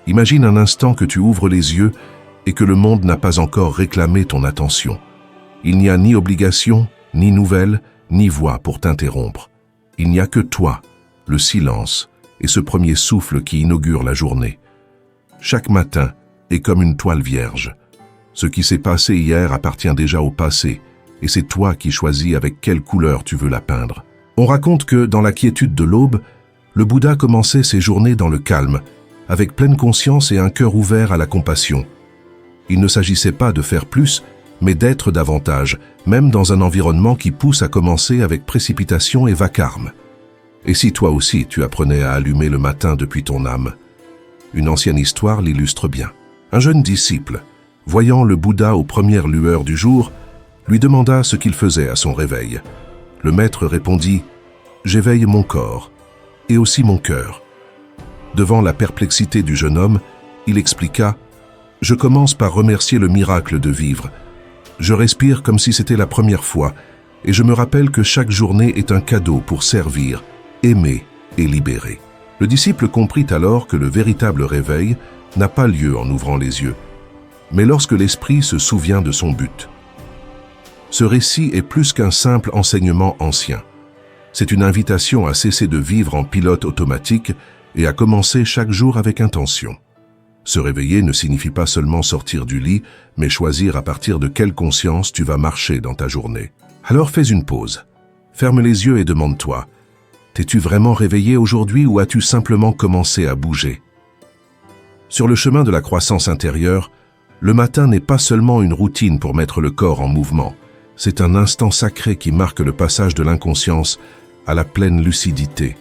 Imagine un instant que tu ouvres les yeux et que le monde n'a pas encore réclamé ton attention. Il n'y a ni obligation, ni nouvelle, ni voix pour t'interrompre. Il n'y a que toi, le silence et ce premier souffle qui inaugure la journée. Chaque matin est comme une toile vierge. Ce qui s'est passé hier appartient déjà au passé, et c'est toi qui choisis avec quelle couleur tu veux la peindre. On raconte que, dans la quiétude de l'aube, le Bouddha commençait ses journées dans le calme, avec pleine conscience et un cœur ouvert à la compassion. Il ne s'agissait pas de faire plus, mais d'être davantage, même dans un environnement qui pousse à commencer avec précipitation et vacarme. Et si toi aussi tu apprenais à allumer le matin depuis ton âme? Une ancienne histoire l'illustre bien. Un jeune disciple, voyant le Bouddha aux premières lueurs du jour, lui demanda ce qu'il faisait à son réveil. Le maître répondit « J'éveille mon corps et aussi mon cœur ». Devant la perplexité du jeune homme, il expliqua « Je commence par remercier le miracle de vivre. Je respire comme si c'était la première fois et je me rappelle que chaque journée est un cadeau pour servir, aimer et libérer. » Le disciple comprit alors que le véritable réveil n'a pas lieu en ouvrant les yeux, mais lorsque l'esprit se souvient de son but. Ce récit est plus qu'un simple enseignement ancien. C'est une invitation à cesser de vivre en pilote automatique et à commencer chaque jour avec intention. Se réveiller ne signifie pas seulement sortir du lit, mais choisir à partir de quelle conscience tu vas marcher dans ta journée. Alors fais une pause, ferme les yeux et demande-toi, t'es-tu vraiment réveillé aujourd'hui ou as-tu simplement commencé à bouger? Sur le chemin de la croissance intérieure, le matin n'est pas seulement une routine pour mettre le corps en mouvement, c'est un instant sacré qui marque le passage de l'inconscience à la pleine lucidité,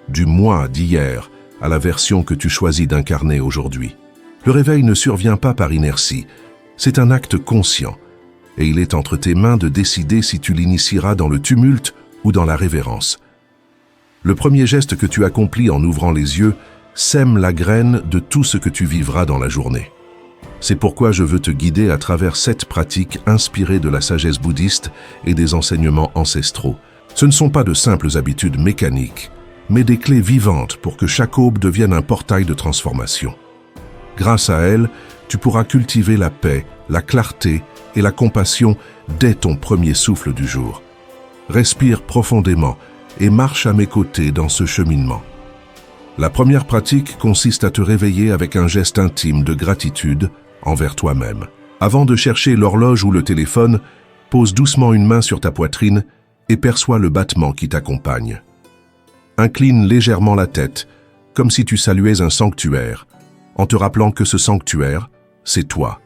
du moi d'hier à la version que tu choisis d'incarner aujourd'hui. Le réveil ne survient pas par inertie, c'est un acte conscient, et il est entre tes mains de décider si tu l'initieras dans le tumulte ou dans la révérence. Le premier geste que tu accomplis en ouvrant les yeux sème la graine de tout ce que tu vivras dans la journée. C'est pourquoi je veux te guider à travers 7 pratiques inspirées de la sagesse bouddhiste et des enseignements ancestraux. Ce ne sont pas de simples habitudes mécaniques, mais des clés vivantes pour que chaque aube devienne un portail de transformation. Grâce à elles, tu pourras cultiver la paix, la clarté et la compassion dès ton premier souffle du jour. Respire profondément et marche à mes côtés dans ce cheminement. La première pratique consiste à te réveiller avec un geste intime de gratitude envers toi-même. Avant de chercher l'horloge ou le téléphone, pose doucement une main sur ta poitrine et perçois le battement qui t'accompagne. Incline légèrement la tête, comme si tu saluais un sanctuaire, en te rappelant que ce sanctuaire, c'est toi.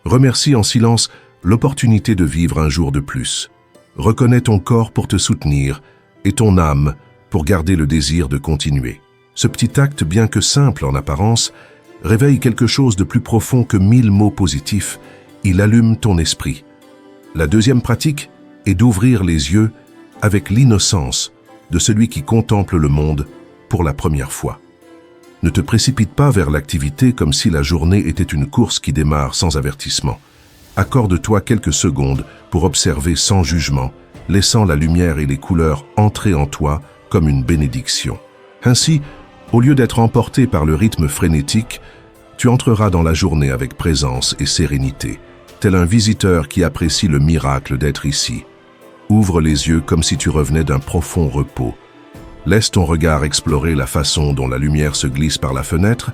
Remercie en silence l'opportunité de vivre un jour de plus. Reconnais ton corps pour te soutenir et ton âme pour garder le désir de continuer. Ce petit acte, bien que simple en apparence, réveille quelque chose de plus profond que 1000 mots positifs. Il allume ton esprit. La deuxième pratique est d'ouvrir les yeux avec l'innocence de celui qui contemple le monde pour la première fois. Ne te précipite pas vers l'activité comme si la journée était une course qui démarre sans avertissement. Accorde-toi quelques secondes pour observer sans jugement, laissant la lumière et les couleurs entrer en toi comme une bénédiction. Ainsi, au lieu d'être emporté par le rythme frénétique, tu entreras dans la journée avec présence et sérénité, tel un visiteur qui apprécie le miracle d'être ici. Ouvre les yeux comme si tu revenais d'un profond repos. Laisse ton regard explorer la façon dont la lumière se glisse par la fenêtre,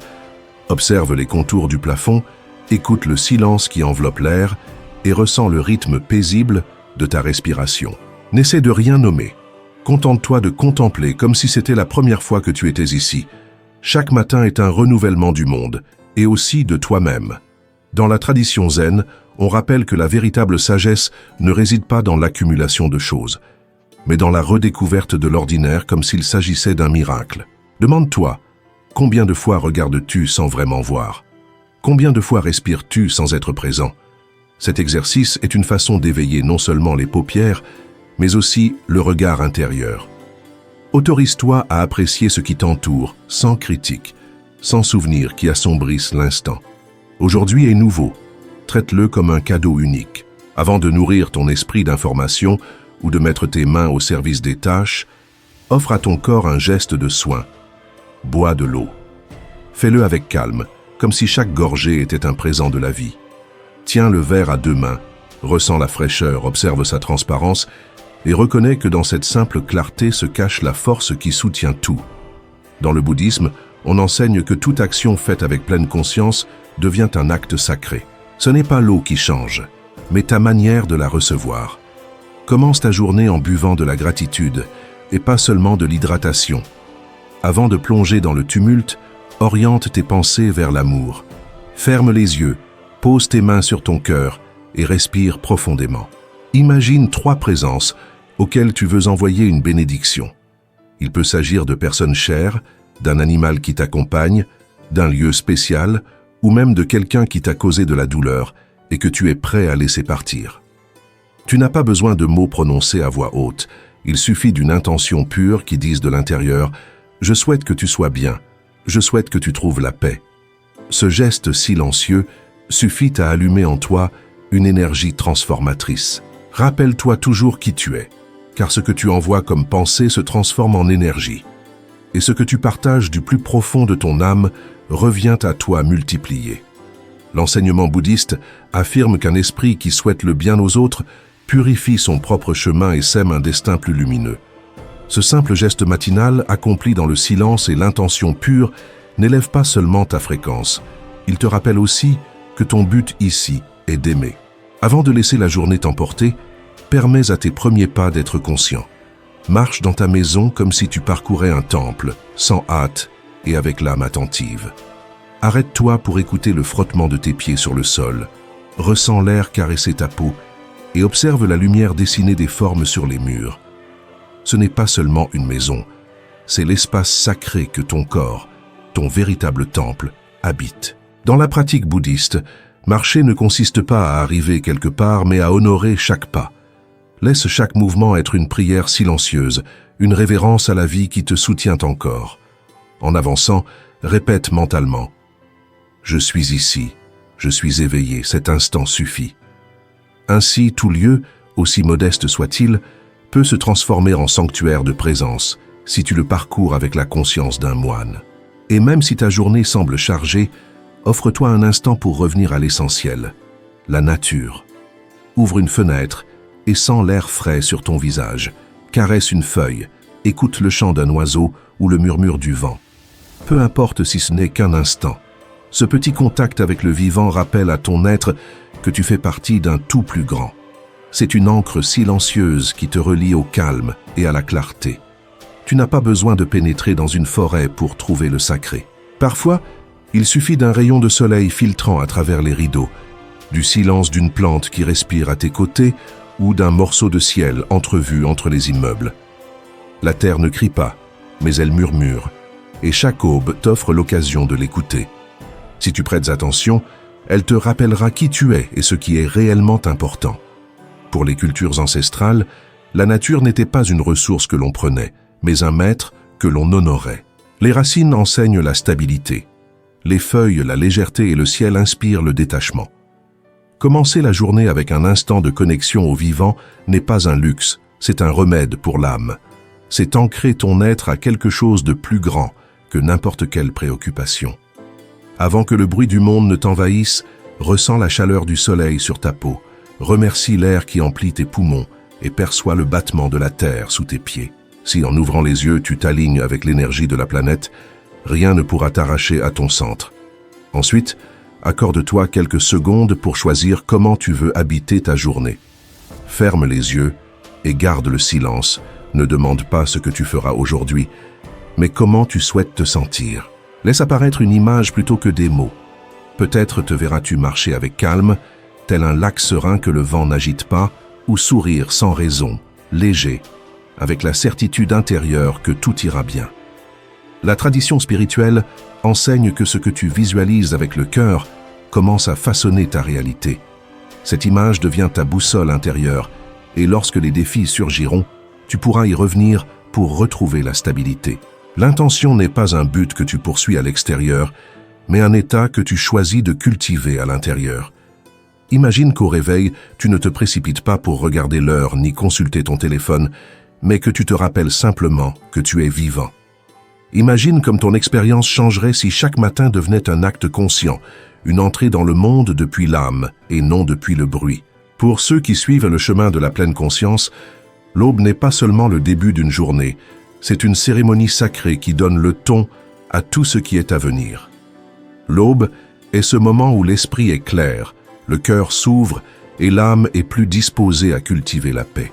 observe les contours du plafond, écoute le silence qui enveloppe l'air et ressens le rythme paisible de ta respiration. N'essaie de rien nommer. Contente-toi de contempler comme si c'était la première fois que tu étais ici. Chaque matin est un renouvellement du monde, et aussi de toi-même. Dans la tradition zen, on rappelle que la véritable sagesse ne réside pas dans l'accumulation de choses, mais dans la redécouverte de l'ordinaire comme s'il s'agissait d'un miracle. Demande-toi, combien de fois regardes-tu sans vraiment voir? Combien de fois respires-tu sans être présent? Cet exercice est une façon d'éveiller non seulement les paupières, mais aussi le regard intérieur. Autorise-toi à apprécier ce qui t'entoure, sans critique, sans souvenirs qui assombrissent l'instant. Aujourd'hui est nouveau, traite-le comme un cadeau unique. Avant de nourrir ton esprit d'information ou de mettre tes mains au service des tâches, offre à ton corps un geste de soin. Bois de l'eau. Fais-le avec calme, comme si chaque gorgée était un présent de la vie. Tiens le verre à 2 mains, ressens la fraîcheur, observe sa transparence et reconnais que dans cette simple clarté se cache la force qui soutient tout. Dans le bouddhisme, on enseigne que toute action faite avec pleine conscience devient un acte sacré. Ce n'est pas l'eau qui change, mais ta manière de la recevoir. Commence ta journée en buvant de la gratitude et pas seulement de l'hydratation. Avant de plonger dans le tumulte, oriente tes pensées vers l'amour. Ferme les yeux, pose tes mains sur ton cœur et respire profondément. Imagine 3 présences auxquelles tu veux envoyer une bénédiction. Il peut s'agir de personnes chères, d'un animal qui t'accompagne, d'un lieu spécial ou même de quelqu'un qui t'a causé de la douleur et que tu es prêt à laisser partir. Tu n'as pas besoin de mots prononcés à voix haute, il suffit d'une intention pure qui dise de l'intérieur « Je souhaite que tu sois bien, je souhaite que tu trouves la paix ». Ce geste silencieux suffit à allumer en toi une énergie transformatrice. Rappelle-toi toujours qui tu es, car ce que tu envoies comme pensée se transforme en énergie. Et ce que tu partages du plus profond de ton âme revient à toi multiplié. L'enseignement bouddhiste affirme qu'un esprit qui souhaite le bien aux autres purifie son propre chemin et sème un destin plus lumineux. Ce simple geste matinal, accompli dans le silence et l'intention pure, n'élève pas seulement ta fréquence. Il te rappelle aussi que ton but ici est d'aimer. Avant de laisser la journée t'emporter, permets à tes premiers pas d'être conscient. Marche dans ta maison comme si tu parcourais un temple, sans hâte et avec l'âme attentive. Arrête-toi pour écouter le frottement de tes pieds sur le sol. Ressens l'air caresser ta peau et observe la lumière dessiner des formes sur les murs. Ce n'est pas seulement une maison, c'est l'espace sacré que ton corps, ton véritable temple, habite. Dans la pratique bouddhiste, marcher ne consiste pas à arriver quelque part, mais à honorer chaque pas. Laisse chaque mouvement être une prière silencieuse, une révérence à la vie qui te soutient encore. En avançant, répète mentalement « Je suis ici, je suis éveillé, cet instant suffit ». Ainsi, tout lieu, aussi modeste soit-il, peut se transformer en sanctuaire de présence si tu le parcours avec la conscience d'un moine. Et même si ta journée semble chargée, offre-toi un instant pour revenir à l'essentiel, la nature. Ouvre une fenêtre et sens l'air frais sur ton visage. Caresse une feuille, écoute le chant d'un oiseau ou le murmure du vent. Peu importe si ce n'est qu'un instant. Ce petit contact avec le vivant rappelle à ton être que tu fais partie d'un tout plus grand. C'est une ancre silencieuse qui te relie au calme et à la clarté. Tu n'as pas besoin de pénétrer dans une forêt pour trouver le sacré. Parfois, il suffit d'un rayon de soleil filtrant à travers les rideaux, du silence d'une plante qui respire à tes côtés ou d'un morceau de ciel entrevu entre les immeubles. La terre ne crie pas, mais elle murmure, et chaque aube t'offre l'occasion de l'écouter. Si tu prêtes attention, elle te rappellera qui tu es et ce qui est réellement important. Pour les cultures ancestrales, la nature n'était pas une ressource que l'on prenait, mais un maître que l'on honorait. Les racines enseignent la stabilité. Les feuilles, la légèreté et le ciel inspirent le détachement. Commencer la journée avec un instant de connexion au vivant n'est pas un luxe, c'est un remède pour l'âme. C'est ancrer ton être à quelque chose de plus grand que n'importe quelle préoccupation. Avant que le bruit du monde ne t'envahisse, ressens la chaleur du soleil sur ta peau, remercie l'air qui emplit tes poumons et perçois le battement de la terre sous tes pieds. Si en ouvrant les yeux tu t'alignes avec l'énergie de la planète, rien ne pourra t'arracher à ton centre. Ensuite, accorde-toi quelques secondes pour choisir comment tu veux habiter ta journée. Ferme les yeux et garde le silence. Ne demande pas ce que tu feras aujourd'hui, mais comment tu souhaites te sentir. Laisse apparaître une image plutôt que des mots. Peut-être te verras-tu marcher avec calme, tel un lac serein que le vent n'agite pas, ou sourire sans raison, léger, avec la certitude intérieure que tout ira bien. La tradition spirituelle enseigne que ce que tu visualises avec le cœur commence à façonner ta réalité. Cette image devient ta boussole intérieure, et lorsque les défis surgiront, tu pourras y revenir pour retrouver la stabilité. L'intention n'est pas un but que tu poursuis à l'extérieur, mais un état que tu choisis de cultiver à l'intérieur. Imagine qu'au réveil, tu ne te précipites pas pour regarder l'heure ni consulter ton téléphone, mais que tu te rappelles simplement que tu es vivant. Imagine comme ton expérience changerait si chaque matin devenait un acte conscient, une entrée dans le monde depuis l'âme et non depuis le bruit. Pour ceux qui suivent le chemin de la pleine conscience, l'aube n'est pas seulement le début d'une journée, c'est une cérémonie sacrée qui donne le ton à tout ce qui est à venir. L'aube est ce moment où l'esprit est clair, le cœur s'ouvre et l'âme est plus disposée à cultiver la paix.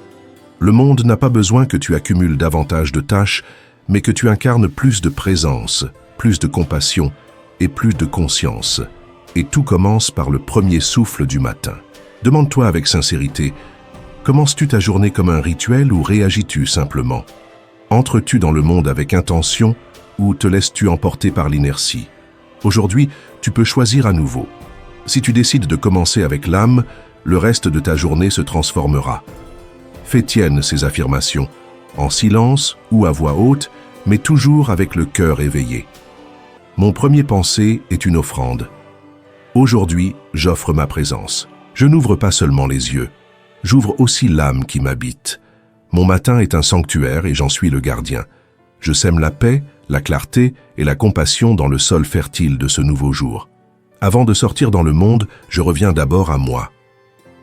Le monde n'a pas besoin que tu accumules davantage de tâches, mais que tu incarnes plus de présence, plus de compassion et plus de conscience. Et tout commence par le premier souffle du matin. Demande-toi avec sincérité, commences-tu ta journée comme un rituel ou réagis-tu simplement? Entres-tu dans le monde avec intention ou te laisses-tu emporter par l'inertie? Aujourd'hui, tu peux choisir à nouveau. Si tu décides de commencer avec l'âme, le reste de ta journée se transformera. Fais tiennes ces affirmations, en silence ou à voix haute, mais toujours avec le cœur éveillé. Mon premier pensée est une offrande. Aujourd'hui, j'offre ma présence. Je n'ouvre pas seulement les yeux, j'ouvre aussi l'âme qui m'habite. Mon matin est un sanctuaire et j'en suis le gardien. Je sème la paix, la clarté et la compassion dans le sol fertile de ce nouveau jour. Avant de sortir dans le monde, je reviens d'abord à moi.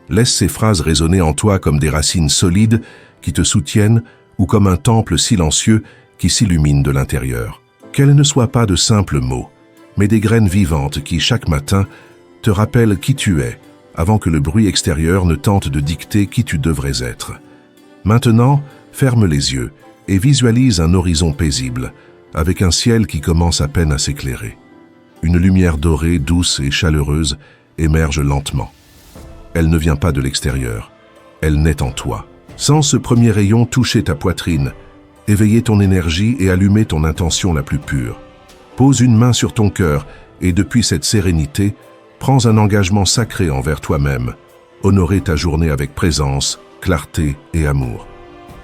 Laisse ces phrases résonner en toi comme des racines solides qui te soutiennent ou comme un temple silencieux qui s'illumine de l'intérieur. Qu'elles ne soient pas de simples mots, mais des graines vivantes qui, chaque matin, te rappellent qui tu es, avant que le bruit extérieur ne tente de dicter qui tu devrais être. Maintenant, ferme les yeux et visualise un horizon paisible, avec un ciel qui commence à peine à s'éclairer. Une lumière dorée, douce et chaleureuse émerge lentement. Elle ne vient pas de l'extérieur, elle naît en toi. Sens ce premier rayon toucher ta poitrine, éveiller ton énergie et allumer ton intention la plus pure. Pose une main sur ton cœur et depuis cette sérénité, prends un engagement sacré envers toi-même. Honorer ta journée avec présence, clarté et amour.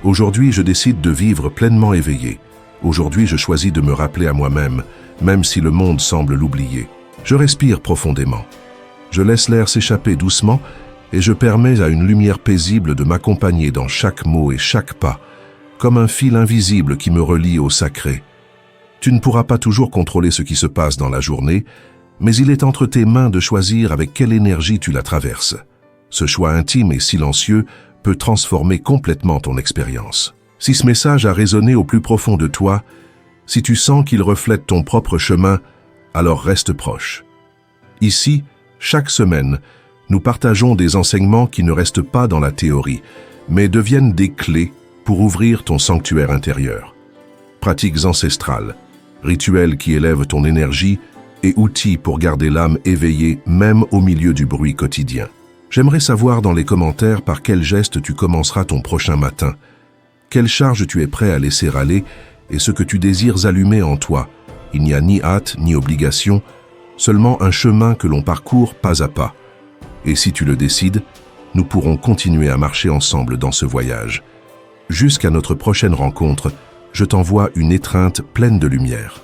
Aujourd'hui, je décide de vivre pleinement éveillé. Aujourd'hui, je choisis de me rappeler à moi-même, même si le monde semble l'oublier. Je respire profondément. Je laisse l'air s'échapper doucement et je permets à une lumière paisible de m'accompagner dans chaque mot et chaque pas, comme un fil invisible qui me relie au sacré. Tu ne pourras pas toujours contrôler ce qui se passe dans la journée, mais il est entre tes mains de choisir avec quelle énergie tu la traverses. Ce choix intime et silencieux peut transformer complètement ton expérience. Si ce message a résonné au plus profond de toi, si tu sens qu'il reflète ton propre chemin, alors reste proche. Ici, chaque semaine, nous partageons des enseignements qui ne restent pas dans la théorie, mais deviennent des clés pour ouvrir ton sanctuaire intérieur. Pratiques ancestrales, rituels qui élèvent ton énergie et outils pour garder l'âme éveillée même au milieu du bruit quotidien. J'aimerais savoir dans les commentaires par quel geste tu commenceras ton prochain matin, quelle charge tu es prêt à laisser aller et ce que tu désires allumer en toi. Il n'y a ni hâte ni obligation, seulement un chemin que l'on parcourt pas à pas. Et si tu le décides, nous pourrons continuer à marcher ensemble dans ce voyage. Jusqu'à notre prochaine rencontre, je t'envoie une étreinte pleine de lumière.